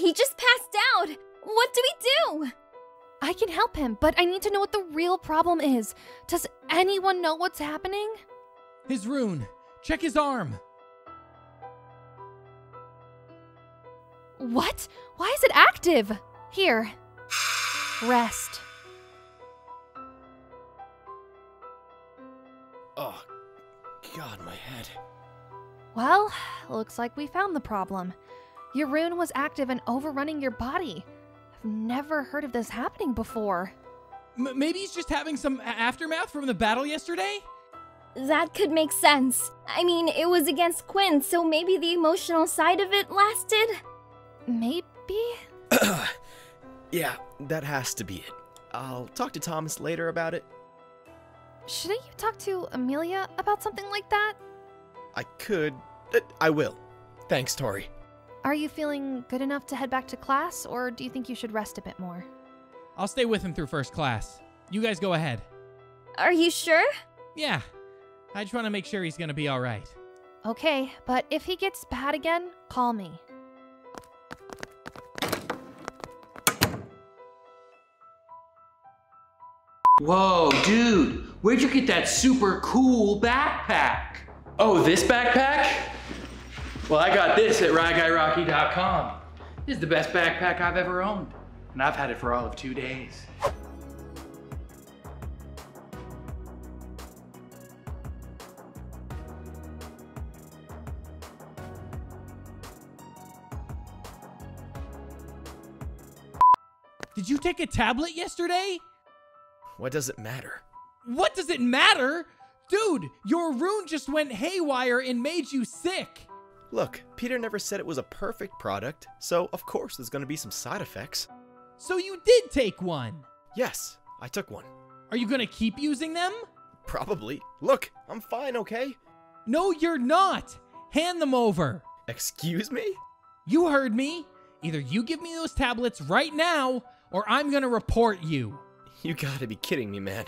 He just passed out. What do we do? I can help him, but I need to know what the real problem is. Does anyone know what's happening? His rune. Check his arm. What? Why is it active? Here. Rest. Oh, God, my head. Well, looks like we found the problem. Your rune was active and overrunning your body. I've never heard of this happening before. Maybe he's just having some aftermath from the battle yesterday? That could make sense. I mean, it was against Quinn, so maybe the emotional side of it lasted? Maybe? Yeah, that has to be it. I'll talk to Thomas later about it. Shouldn't you talk to Amelia about something like that? I could. I will. Thanks, Tori. Are you feeling good enough to head back to class, or do you think you should rest a bit more? I'll stay with him through first class. You guys go ahead. Are you sure? Yeah. I just want to make sure he's gonna be alright. Okay, but if he gets bad again, call me. Whoa, dude, where'd you get that super cool backpack? Oh, this backpack? Well, I got this at Ryguyrocky.com. This is the best backpack I've ever owned, and I've had it for all of 2 days. Did you take a tablet yesterday? What does it matter? What does it matter? Dude, your rune just went haywire and made you sick. Look, Peter never said it was a perfect product, so of course there's gonna be some side effects. So you did take one. Yes, I took one. Are you gonna keep using them? Probably. Look, I'm fine, okay? No, you're not. Hand them over. Excuse me? You heard me. Either you give me those tablets right now, or I'm gonna report you. You gotta be kidding me, man.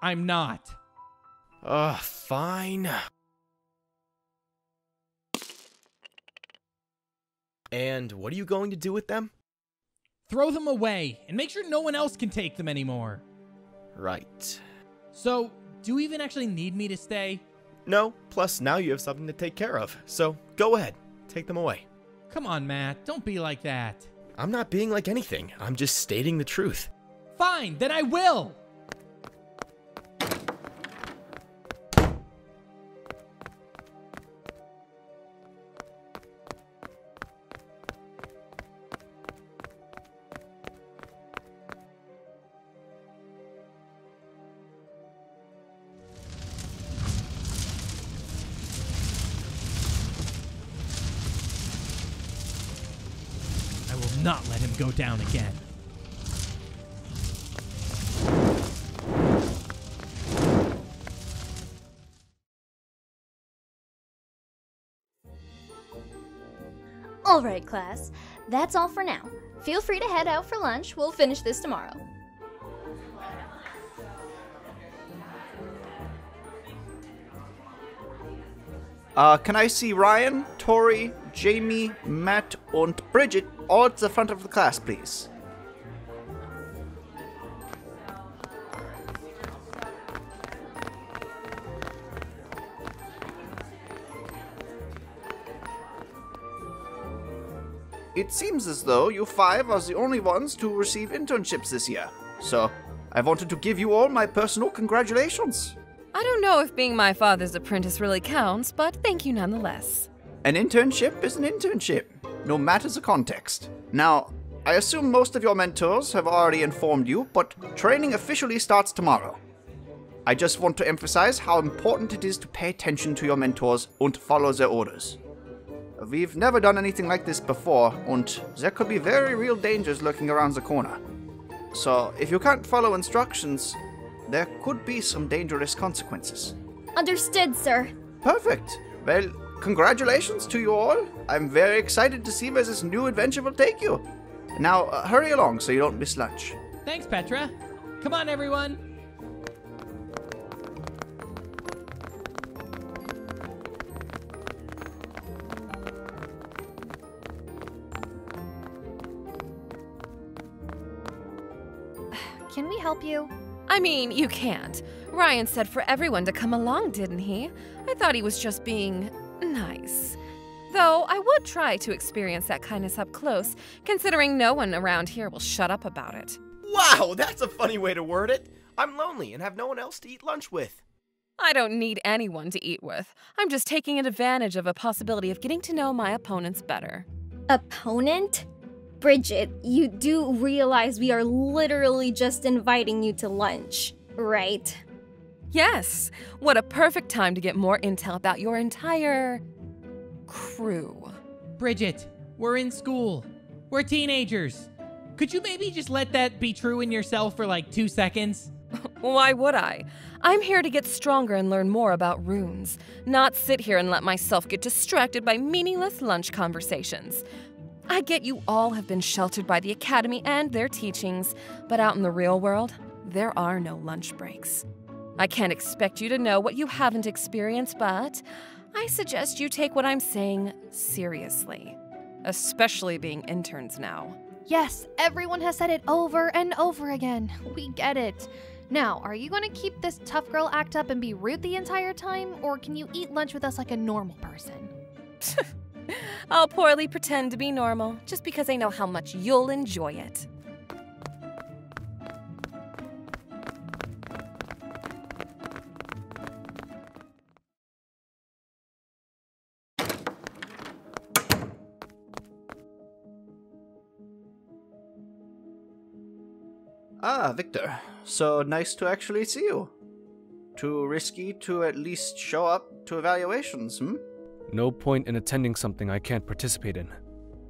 I'm not. Ugh, fine. And what are you going to do with them? Throw them away, and make sure no one else can take them anymore. Right. So, do you even actually need me to stay? No, plus now you have something to take care of, so go ahead, take them away. Come on, Matt, don't be like that. I'm not being like anything, I'm just stating the truth. Fine, then I will. I will not let him go down again. Alright, class. That's all for now. Feel free to head out for lunch. We'll finish this tomorrow. Can I see Ryan, Tori, Jamie, Matt, and Bridget all at the front of the class, please? It seems as though you 5 are the only ones to receive internships this year, so I wanted to give you all my personal congratulations. I don't know if being my father's apprentice really counts, but thank you nonetheless. An internship is an internship, no matter the context. Now, I assume most of your mentors have already informed you, but training officially starts tomorrow. I just want to emphasize how important it is to pay attention to your mentors and follow their orders. We've never done anything like this before, and there could be very real dangers lurking around the corner. So, if you can't follow instructions, there could be some dangerous consequences. Understood, sir. Perfect. Well, congratulations to you all. I'm very excited to see where this new adventure will take you. Now, hurry along so you don't miss lunch. Thanks, Petra. Come on, everyone. can we help you? I mean, you can't. Ryan said for everyone to come along, didn't he? I thought he was just being nice. Though I would try to experience that kindness up close, considering no one around here will shut up about it. Wow, that's a funny way to word it. I'm lonely and have no one else to eat lunch with. I don't need anyone to eat with. I'm just taking advantage of a possibility of getting to know my opponents better. Opponent? Bridget, you do realize we are literally just inviting you to lunch, right? Yes, what a perfect time to get more intel about your entire crew. Bridget, we're in school. We're teenagers. Could you maybe just let that be true in yourself for like 2 seconds? Why would I? I'm here to get stronger and learn more about runes, not sit here and let myself get distracted by meaningless lunch conversations. I get you all have been sheltered by the Academy and their teachings, but out in the real world, there are no lunch breaks. I can't expect you to know what you haven't experienced, but I suggest you take what I'm saying seriously, especially being interns now. Yes, everyone has said it over and over again. We get it. Now, are you going to keep this tough girl act up and be rude the entire time, or can you eat lunch with us like a normal person? I'll poorly pretend to be normal, just because I know how much you'll enjoy it. Ah, Victor. So nice to actually see you. Too risky to at least show up to evaluations, hmm? No point in attending something I can't participate in.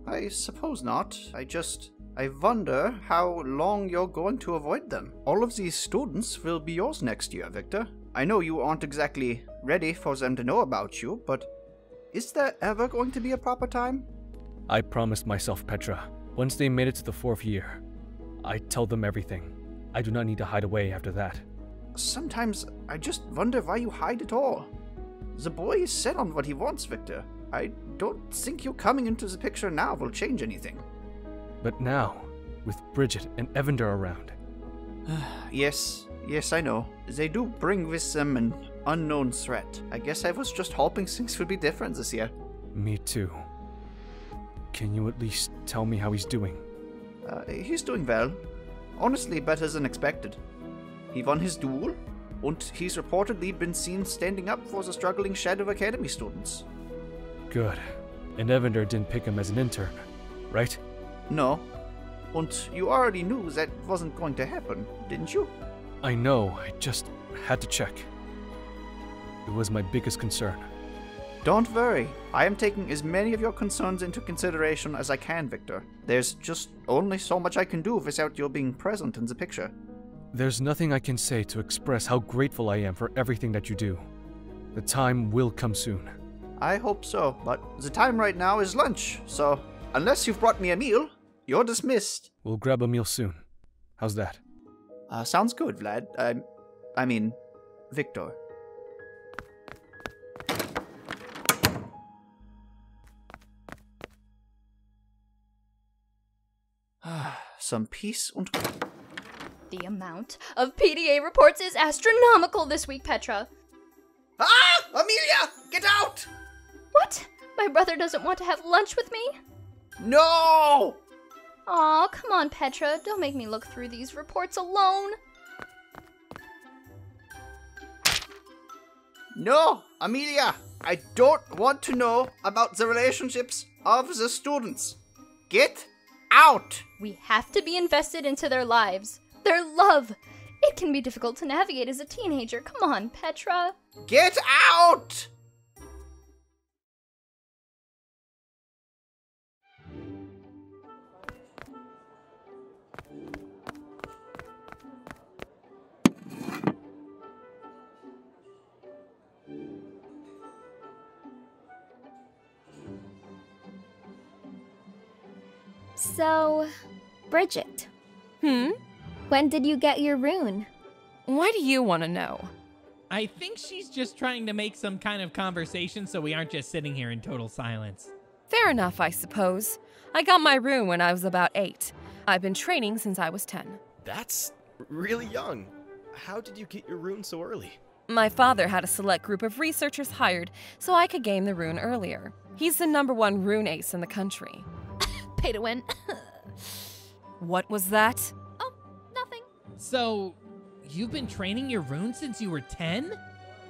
I suppose not. I wonder how long you're going to avoid them. All of these students will be yours next year, Victor. I know you aren't exactly ready for them to know about you, but is there ever going to be a proper time? I promised myself, Petra, once they made it to the 4th year, I'd tell them everything. I do not need to hide away after that. Sometimes I just wonder why you hide it all. The boy is set on what he wants, Victor. I don't think you coming into the picture now will change anything. But now, with Bridget and Evander around... Yes, I know. They do bring with them an unknown threat. I guess I was just hoping things would be different this year. Me too. Can you at least tell me how he's doing? He's doing well. Honestly, better than expected. He won his duel, and he's reportedly been seen standing up for the struggling Shadow Academy students. Good. And Evander didn't pick him as an intern, right? No. And you already knew that wasn't going to happen, didn't you? I know, I just had to check. It was my biggest concern. Don't worry. I am taking as many of your concerns into consideration as I can, Victor. There's just only so much I can do without your being present in the picture. There's nothing I can say to express how grateful I am for everything that you do. The time will come soon. I hope so, but the time right now is lunch, so unless you've brought me a meal, you're dismissed. We'll grab a meal soon. How's that? Sounds good, Vlad. I mean, Victor. Some peace and... The amount of PDA reports is astronomical this week, Petra. Ah! Amelia! Get out! What? My brother doesn't want to have lunch with me? No! Aw, come on, Petra. Don't make me look through these reports alone. No, Amelia! I don't want to know about the relationships of the students. Get out! We have to be invested into their lives. Their love. It can be difficult to navigate as a teenager. Come on, Petra. Get out! So, Bridget, when did you get your rune? Why do you want to know? I think she's just trying to make some kind of conversation so we aren't just sitting here in total silence. Fair enough, I suppose. I got my rune when I was about 8. I've been training since I was 10. That's Really young. How did you get your rune so early? My father had a select group of researchers hired so I could gain the rune earlier. He's the #1 rune ace in the country. Pay to win. What was that? Oh, nothing. So, you've been training your runes since you were 10?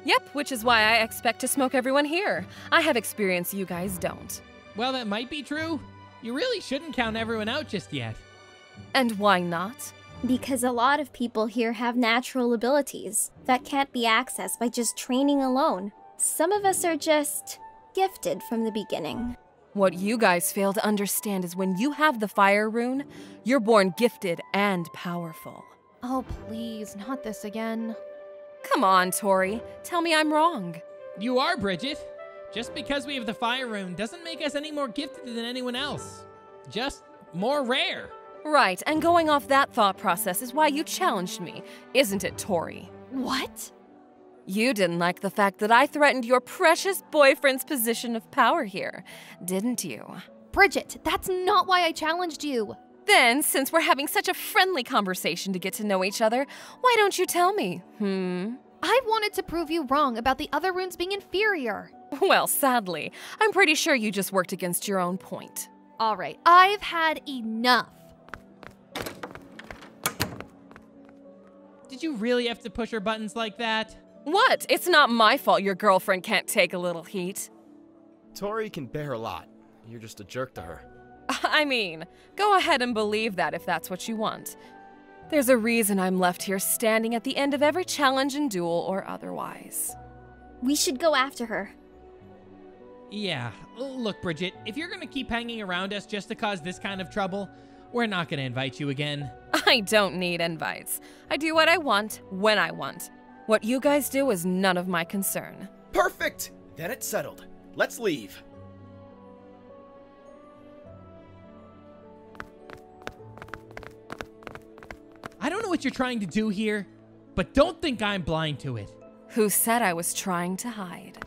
Yep, which is why I expect to smoke everyone here. I have experience you guys don't. Well, that might be true. You really shouldn't count everyone out just yet. And why not? Because a lot of people here have natural abilities that can't be accessed by just training alone. Some of us are just gifted from the beginning. What you guys fail to understand is when you have the fire rune, you're born gifted and powerful. Oh, please, not this again. Come on, Tori. Tell me I'm wrong. You are, Bridget. Just because we have the fire rune doesn't make us any more gifted than anyone else. Just more rare. Right, and going off that thought process is why you challenged me, isn't it, Tori? What? You didn't like the fact that I threatened your precious boyfriend's position of power here, didn't you? Bridget, that's not why I challenged you. Then, since we're having such a friendly conversation to get to know each other, why don't you tell me, I wanted to prove you wrong about the other runes being inferior. Well, sadly, I'm pretty sure you just worked against your own point. All right, I've had enough. Did you really have to push her buttons like that? What? It's not my fault your girlfriend can't take a little heat. Tori can bear a lot. You're just a jerk to her. I mean, go ahead and believe that if that's what you want. There's a reason I'm left here standing at the end of every challenge and duel or otherwise. We should go after her. Yeah. Look, Bridget, if you're gonna keep hanging around us just to cause this kind of trouble, we're not gonna invite you again. I don't need invites. I do what I want, when I want. What you guys do is none of my concern. Perfect! Then it's settled. Let's leave. I don't know what you're trying to do here, but don't think I'm blind to it. Who said I was trying to hide?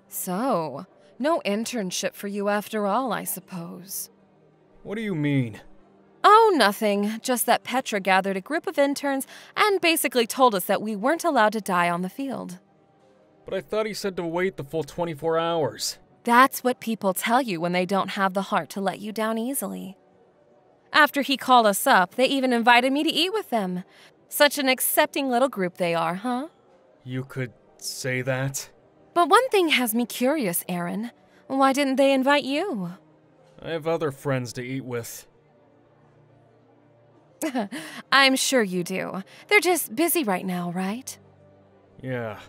So, no internship for you after all, I suppose. What do you mean? Oh, nothing. Just that Petra gathered a group of interns and basically told us that we weren't allowed to die on the field. But I thought he said to wait the full 24 hours. That's what people tell you when they don't have the heart to let you down easily. After he called us up, they even invited me to eat with them. Such an accepting little group they are, huh? You could say that? But one thing has me curious, Aaron. Why didn't they invite you? I have other friends to eat with. I'm sure you do. They're just busy right now, right? Yeah.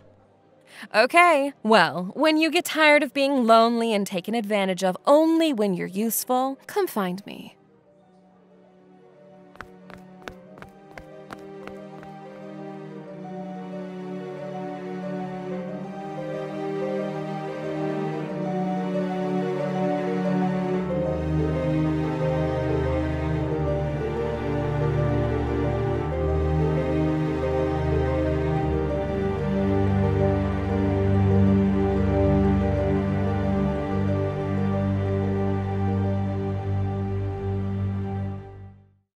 Okay, well, when you get tired of being lonely and taken advantage of only when you're useful, come find me.